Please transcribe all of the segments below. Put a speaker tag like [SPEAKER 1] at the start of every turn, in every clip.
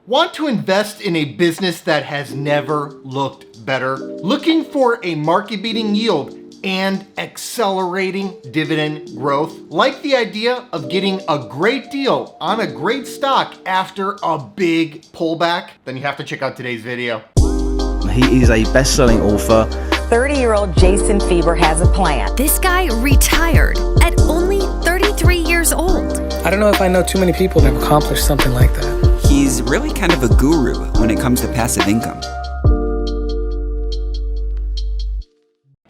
[SPEAKER 1] Want to invest in a business that has never looked better? Looking for a market-beating yield and accelerating dividend growth? Like the idea of getting a great deal on a great stock after a big pullback? Then you have to check out today's video.
[SPEAKER 2] He is a best-selling author.
[SPEAKER 3] 30-year-old Jason Fieber has a plan.
[SPEAKER 4] This guy retired at only 33 years old.
[SPEAKER 5] I don't know if I know too many people that have accomplished something like that.
[SPEAKER 6] He's really kind of a guru when it comes to passive income.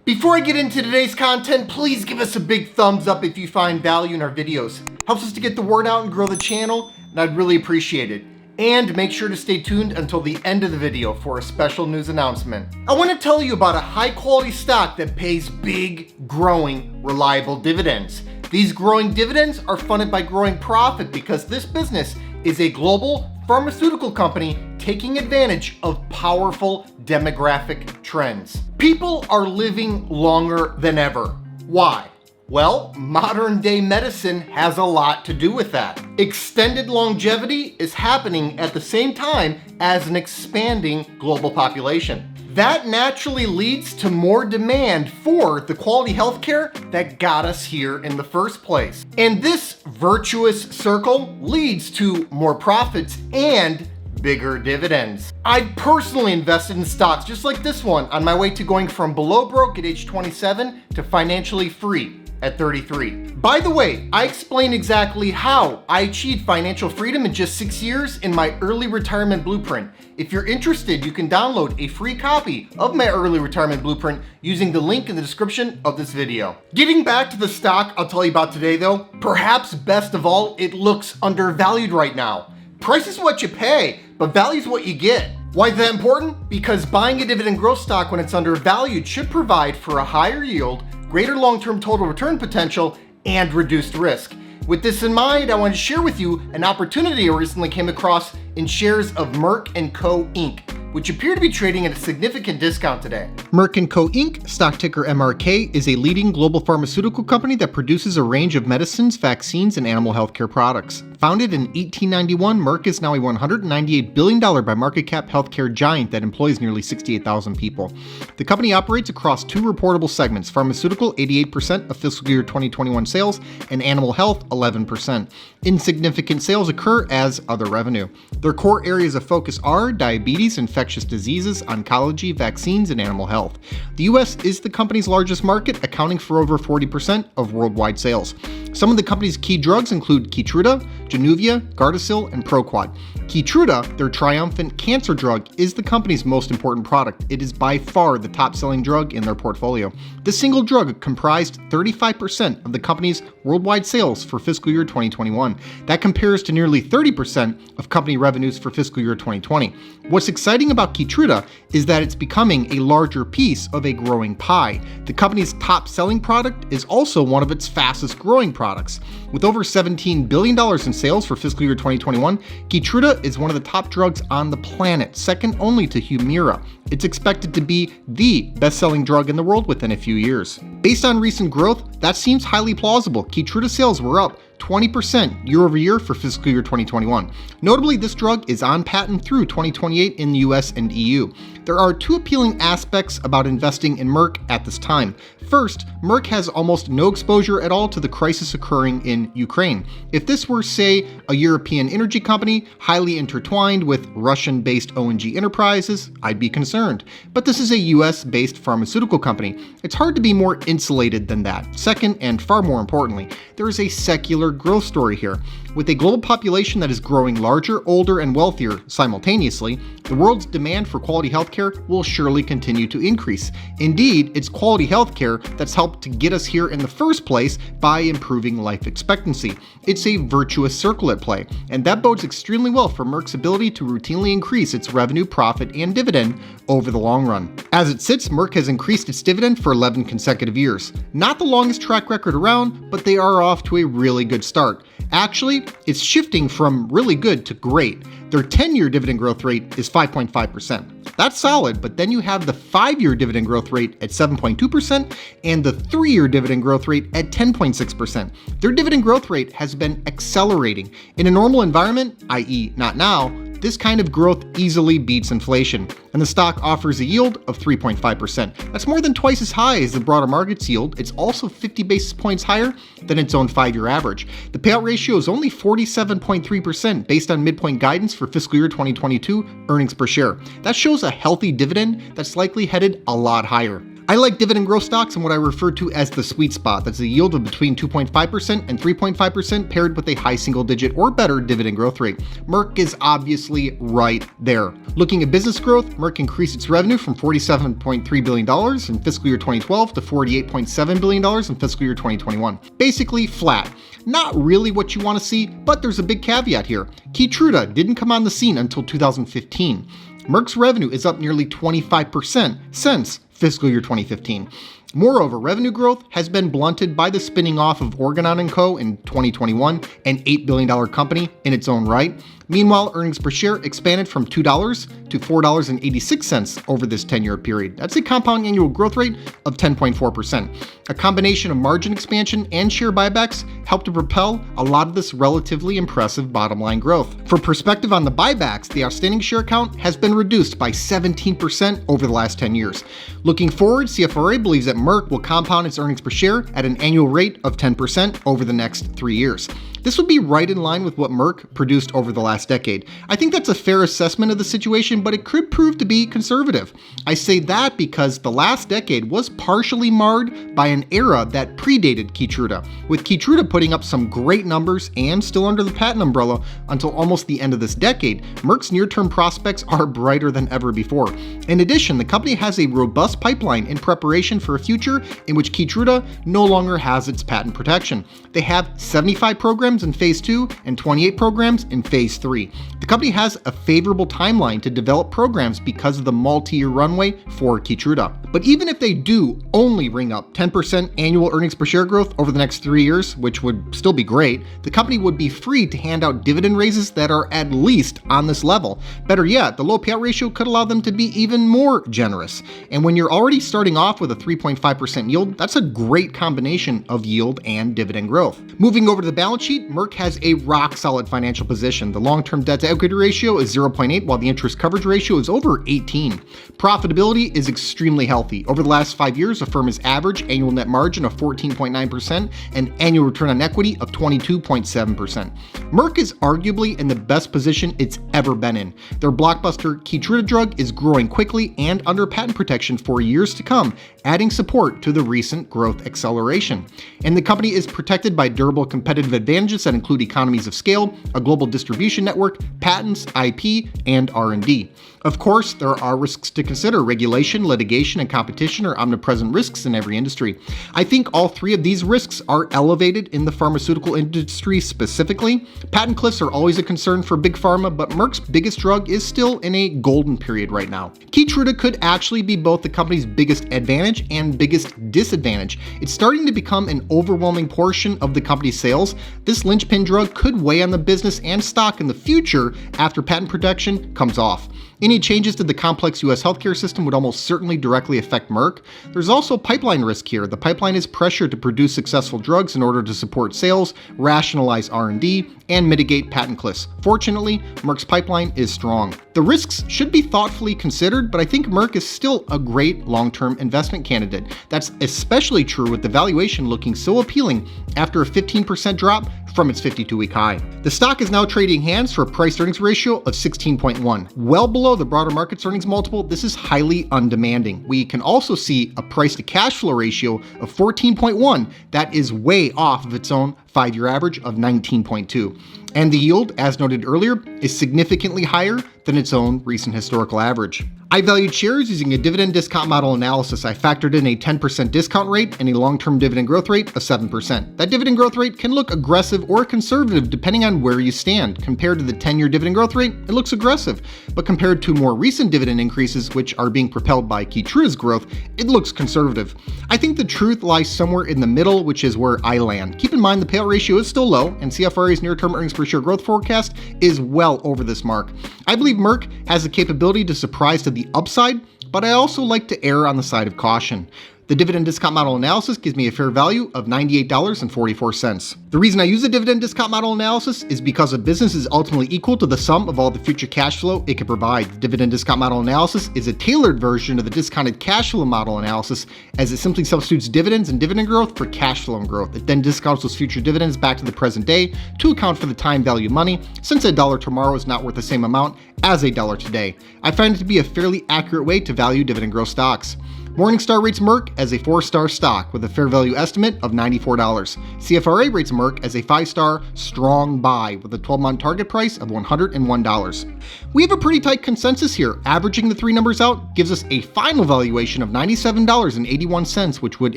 [SPEAKER 1] Before I get into today's content, please give us a big thumbs up if you find value in our videos. Helps us to get the word out and grow the channel, and I'd really appreciate it. And make sure to stay tuned until the end of the video for a special news announcement. I want to tell you about a high quality stock that pays big, growing, reliable dividends. These growing dividends are funded by growing profit because this business is a global pharmaceutical company taking advantage of powerful demographic trends. People are living longer than ever. Why? Well, modern day medicine has a lot to do with that. Extended longevity is happening at the same time as an expanding global population. That naturally leads to more demand for the quality healthcare that got us here in the first place. And this virtuous circle leads to more profits and bigger dividends. I personally invested in stocks just like this one on my way to going from below broke at age 27 to financially free at 33. By the way, I explain exactly how I achieved financial freedom in just 6 years in my early retirement blueprint. If you're interested, you can download a free copy of my early retirement blueprint using the link in the description of this video. Getting back to the stock I'll tell you about today though, perhaps best of all, it looks undervalued right now. Price is what you pay, but value is what you get. Why is that important? Because buying a dividend growth stock when it's undervalued should provide for a higher yield, greater long-term total return potential, and reduced risk. With this in mind, I want to share with you an opportunity I recently came across in shares of Merck & Co. Inc., which appear to be trading at a significant discount today. Merck & Co. Inc., stock ticker MRK, is a leading global pharmaceutical company that produces a range of medicines, vaccines, and animal healthcare products. Founded in 1891, Merck is now a $198 billion by market cap healthcare giant that employs nearly 68,000 people. The company operates across two reportable segments: pharmaceutical, 88% of fiscal year 2021 sales, and animal health, 11%. Insignificant sales occur as other revenue. Their core areas of focus are diabetes, infectious diseases, oncology, vaccines, and animal health. The US is the company's largest market, accounting for over 40% of worldwide sales. Some of the company's key drugs include Keytruda, Januvia, Gardasil, and Proquad. Keytruda, their triumphant cancer drug, is the company's most important product. It is by far the top-selling drug in their portfolio. This single drug comprised 35% of the company's worldwide sales for fiscal year 2021. That compares to nearly 30% of company revenues for fiscal year 2020. What's exciting about Keytruda is that it's becoming a larger piece of a growing pie. The company's top-selling product is also one of its fastest-growing products. With over $17 billion in sales for fiscal year 2021, Keytruda is one of the top drugs on the planet, second only to Humira. It's expected to be the best-selling drug in the world within a few years. Based on recent growth, that seems highly plausible. Keytruda sales were up 20% year over year for fiscal year 2021. Notably, this drug is on patent through 2028 in the US and EU. There are two appealing aspects about investing in Merck at this time. First, Merck has almost no exposure at all to the crisis occurring in Ukraine. If this were, say, a European energy company highly intertwined with Russian-based O&G enterprises, I'd be concerned. But this is a US-based pharmaceutical company. It's hard to be more insulated than that. Second, and far more importantly, there is a secular growth story here. With a global population that is growing larger, older, and wealthier simultaneously, the world's demand for quality healthcare will surely continue to increase. Indeed, it's quality healthcare that's helped to get us here in the first place by improving life expectancy. It's a virtuous circle at play, and that bodes extremely well for Merck's ability to routinely increase its revenue, profit, and dividend over the long run. As it sits, Merck has increased its dividend for 11 consecutive years. Not the longest track record around, but they are off to a really good start. Actually, it's shifting from really good to great. Their 10-year dividend growth rate is 5.5%. That's solid, but then you have the 5-year dividend growth rate at 7.2% and the 3-year dividend growth rate at 10.6%. Their dividend growth rate has been accelerating. In a normal environment, i.e. not now, This kind of growth easily beats inflation, and the stock offers a yield of 3.5%. That's more than twice as high as the broader market's yield. It's also 50 basis points higher than its own 5-year average. The payout ratio is only 47.3% based on midpoint guidance for fiscal year 2022 earnings per share. That shows a healthy dividend that's likely headed a lot higher. I like dividend growth stocks in what I refer to as the sweet spot. That's a yield of between 2.5% and 3.5% paired with a high single-digit or better dividend growth rate. Merck is obviously right there. Looking at business growth, Merck increased its revenue from $47.3 billion in fiscal year 2012 to $48.7 billion in fiscal year 2021. Basically flat. Not really what you want to see, but there's a big caveat here. Keytruda didn't come on the scene until 2015. Merck's revenue is up nearly 25% since fiscal year 2015. Moreover, revenue growth has been blunted by the spinning off of Organon & Co. in 2021, an $8 billion company in its own right. Meanwhile, earnings per share expanded from $2 to $4.86 over this 10-year period. That's a compound annual growth rate of 10.4%. A combination of margin expansion and share buybacks helped to propel a lot of this relatively impressive bottom line growth. For perspective on the buybacks, the outstanding share count has been reduced by 17% over the last 10 years. Looking forward, CFRA believes that Merck will compound its earnings per share at an annual rate of 10% over the next 3 years. This would be right in line with what Merck produced over the last decade. I think that's a fair assessment of the situation, but it could prove to be conservative. I say that because the last decade was partially marred by an era that predated Keytruda, with Keytruda putting up some great numbers and still under the patent umbrella until almost the end of this decade. Merck's near-term prospects are brighter than ever before. In addition, the company has a robust pipeline in preparation for a future in which Keytruda no longer has its patent protection. They have 75 programs in phase 2 and 28 programs in phase 3. The company has a favorable timeline to develop programs because of the multi-year runway for Keytruda. But even if they do only ring up 10% annual earnings per share growth over the next 3 years, which would still be great, the company would be free to hand out dividend raises that are at least on this level. Better yet, the low payout ratio could allow them to be even more generous. And when you're already starting off with a 3.5% yield, that's a great combination of yield and dividend growth. Moving over to the balance sheet, Merck has a rock-solid financial position. The long-term debt-to-equity ratio is 0.8, while the interest coverage ratio is over 18. Profitability is extremely healthy. Over the last 5 years, the firm has averaged annual net margin of 14.9% and annual return on equity of 22.7%. Merck is arguably in the best position it's ever been in. Their blockbuster Keytruda drug is growing quickly and under patent protection for years to come, adding support to the recent growth acceleration. And the company is protected by durable competitive advantages that include economies of scale, a global distribution network, patents, IP, and R&D. Of course, there are risks to consider. Regulation, litigation, and competition are omnipresent risks in every industry. I think all three of these risks are elevated in the pharmaceutical industry specifically. Patent cliffs are always a concern for big pharma, but Merck's biggest drug is still in a golden period right now. Keytruda could actually be both the company's biggest advantage and biggest disadvantage. It's starting to become an overwhelming portion of the company's sales. This linchpin drug could weigh on the business and stock in the future after patent protection comes off. Any changes to the complex U.S. healthcare system would almost certainly directly affect Merck. There's also pipeline risk here. The pipeline is pressured to produce successful drugs in order to support sales, rationalize R&D, and mitigate patent cliffs. Fortunately, Merck's pipeline is strong. The risks should be thoughtfully considered, but I think Merck is still a great long-term investment candidate. That's especially true with the valuation looking so appealing after a 15% drop from its 52-week high. The stock is now trading hands for a price-earnings ratio of 16.1. Well below the broader market's earnings multiple, this is highly undemanding. We can also see a price-to-cash flow ratio of 14.1. That is way off of its own 5-year average of 19.2. And the yield, as noted earlier, is significantly higher than its own recent historical average. I valued shares using a dividend discount model analysis. I factored in a 10% discount rate and a long-term dividend growth rate of 7%. That dividend growth rate can look aggressive or conservative depending on where you stand. Compared to the 10-year dividend growth rate, it looks aggressive. But compared to more recent dividend increases, which are being propelled by Keytruda's growth, it looks conservative. I think the truth lies somewhere in the middle, which is where I land. Keep in mind the payout ratio is still low, and CFRA's near-term earnings per share growth forecast is well over this mark. I believe Merck has the capability to surprise to the upside, but I also like to err on the side of caution. The dividend discount model analysis gives me a fair value of $98.44. The reason I use the dividend discount model analysis is because a business is ultimately equal to the sum of all the future cash flow it can provide. The dividend discount model analysis is a tailored version of the discounted cash flow model analysis, as it simply substitutes dividends and dividend growth for cash flow and growth. It then discounts those future dividends back to the present day to account for the time value money, since a dollar tomorrow is not worth the same amount as a dollar today. I find it to be a fairly accurate way to value dividend growth stocks. Morningstar rates Merck as a 4-star stock with a fair value estimate of $94. CFRA rates Merck as a 5-star strong buy with a 12-month target price of $101. We have a pretty tight consensus here. Averaging the three numbers out gives us a final valuation of $97.81, which would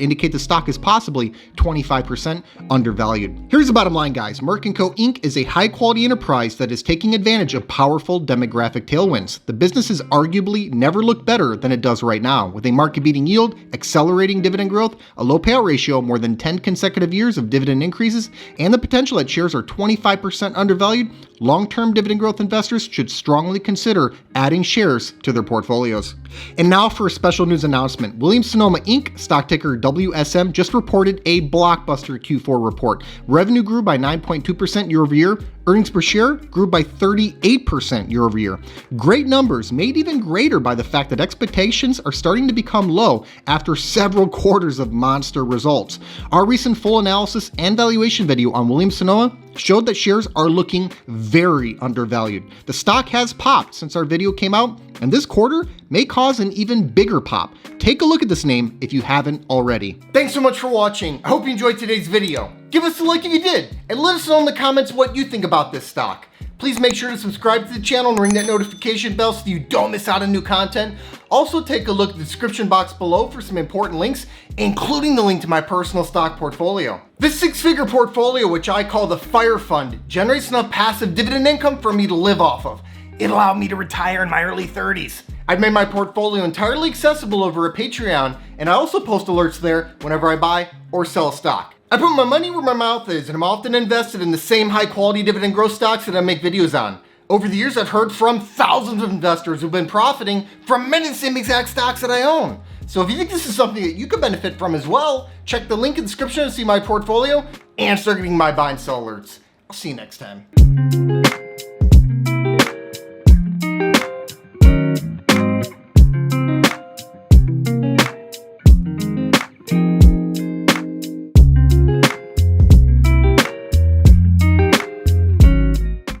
[SPEAKER 1] indicate the stock is possibly 25% undervalued. Here's the bottom line, guys. Merck & Co. Inc. is a high-quality enterprise that is taking advantage of powerful demographic tailwinds. The business has arguably never looked better than it does right now, with a market-beating yield, accelerating dividend growth, a low payout ratio, more than 10 consecutive years of dividend increases, and the potential that shares are 25% undervalued. Long-term dividend growth investors should strongly consider adding shares to their portfolios. And now for a special news announcement. Williams-Sonoma Inc., stock ticker WSM, just reported a blockbuster Q4 report. Revenue grew by 9.2% year over year. Earnings per share grew by 38% year over year. Great numbers, made even greater by the fact that expectations are starting to become low after several quarters of monster results. Our recent full analysis and valuation video on Williams-Sonoma showed that shares are looking very undervalued. The stock has popped since our video came out, and this quarter may cause an even bigger pop. Take a look at this name if you haven't already. Thanks so much for watching. I hope you enjoyed today's video. Give us a like if you did, and let us know in the comments what you think about this stock. Please make sure to subscribe to the channel and ring that notification bell so you don't miss out on new content. Also, take a look at the description box below for some important links, including the link to my personal stock portfolio. This 6-figure portfolio, which I call the Fire Fund, generates enough passive dividend income for me to live off of. It allowed me to retire in my early 30s. I've made my portfolio entirely accessible over a Patreon, and I also post alerts there whenever I buy or sell a stock. I put my money where my mouth is, and I'm often invested in the same high-quality dividend growth stocks that I make videos on. Over the years, I've heard from thousands of investors who've been profiting from many of the same exact stocks that I own. So if you think this is something that you could benefit from as well, check the link in the description to see my portfolio and start getting my buy and sell alerts. I'll see you next time.